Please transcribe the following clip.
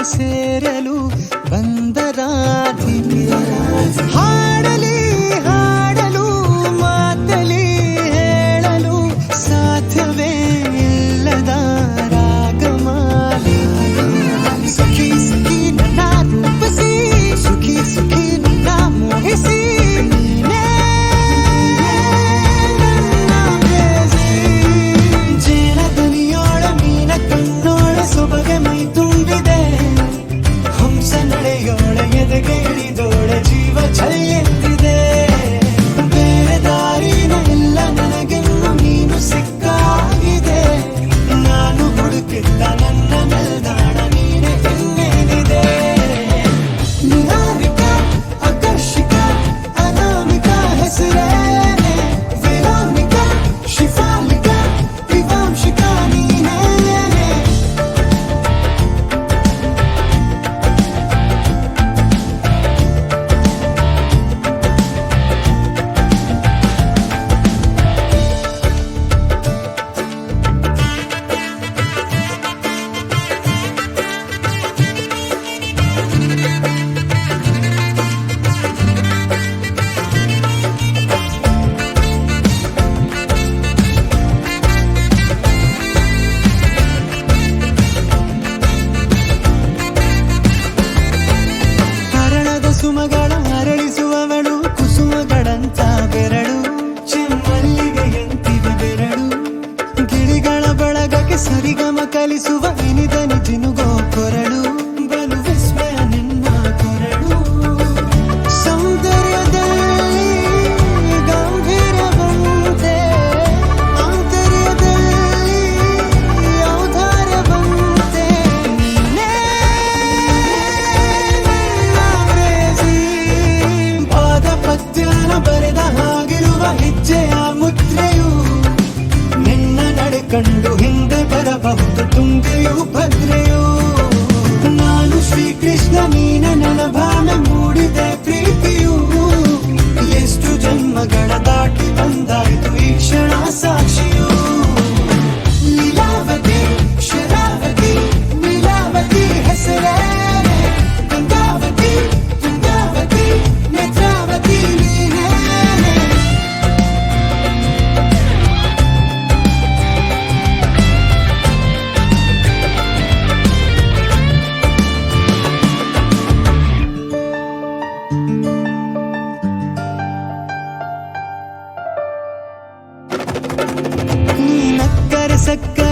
ಸೇರಲು ಬಂದ ರಾಧಿಕೆ ಹಾಡಲಿ ಹಾಡಲು ಮಾತಲಿ ಹೇಳಲು ಸಾಧ್ಯವೇ ಇಲ್ಲದ ರಾಗಮಾಲಿಕೆ ಸಖಿ ಸಖಿ ನನ್ನ ರೂಪಿಸಿ ಸುಖಿ ಸುಖಿ ನನ್ನ ಮೋಹಿಸಿ ನೀನೇ ನನ್ನ ಪ್ರೇಯಸಿ ಜೇನ ದನಿಯೋಳ ಮೀನ ಕಣ್ಣೋಳ ಸೊಬಗೆ ಮೈ ತುಂಬಿದೆ ಹಂಸ ನಡೆಯೋಳ ಎದೆಗೆ ಇಳಿದೋಳ ಜೀವ ಚೆಲ್ಲೆಂದಿದೆ ಬೇರೆ ದಾರಿನ ಇಲ್ಲ ನನಗೆನ್ನು ನೀನು ಸಿಕ್ಕಾಗಿದೆ ನಾನು ಹುಡುಕಿದ್ದ ನನ್ನ ನಿಲ್ದಾಣ ನೀನೆ ಇನ್ನೇನಿದೆ ನಿಹಾರಿಕಾ ಆಕರ್ಷಿಕಾ ಅನಾಮಿಕಾ ಹೆಸರೇನೆ ವೆರೋನಿಕಾ ಶಿಫಾಲಿಕಾ ವಿವಾಂಶಿಕಾ ನೀನೇ ಹರಣದ ಸುಮಗಳ ಅರಳಿಸುವವಳು ಕುಸುಮಗಳಂತ ಬೆರಳು ಚೆಮ್ಮಲ್ಲಿಗೆಯಂತಿವೆ ಬೆರಳು ಗಿಳಿಗಳ ಬಳಗಕ್ಕೆ ಸರಿಗಮ ಕಲಿಸುವ ಇನಿದನಿ ಜಿನುಗೋ ಕೊರಳು ಬಲು ವಿಸ್ಮಯ ನಿನ್ನ ಕೊರಳು ಸೌಂದರ್ಯದಲ್ಲಿ ಗಂಭೀರವಂತೆ ಆಂತರ್ಯದಲ್ಲಿ ಔದಾರ್ಯವಂತೆ ನೀನೇ ಪಾದ ಪದ್ಯನ ಬರೆದ ಹಾಗಿರುವ ಹೆಜ್ಜೆಯ ಮುದ್ರೆಯು ನಿನ್ನ ನಡೆ ಕಂಡು ಹಿಂದೆ ಬರಬಹುದು ತುಂಗೆಯು ಭದ್ರೆಯು ನಾನು ಶ್ರೀಕೃಷ್ಣ ನೀನ ನನ್ನ ಭಾನ ಮೂಡಿದೆ ಪ್ರೀತಿಯು ಎಷ್ಟು ಜನ್ಮಗಳ ದಾಟಿ ಬಂದಾಯ್ತು ಈ ಕ್ಷಣ ಸಾಕ್ಷಿಯು ಲೀಲಾವತಿ ಶರಾವತಿ ನೀಲಾವತಿ ಹೆಸರೇನೆ ಗಂಗಾವತಿ ತುಂಗಾವತಿ ನೇತ್ರಾವತಿ ನೀನೇನೆ ನೀ ನಕ್ಕರೆ ಸಕ್ಕರೆ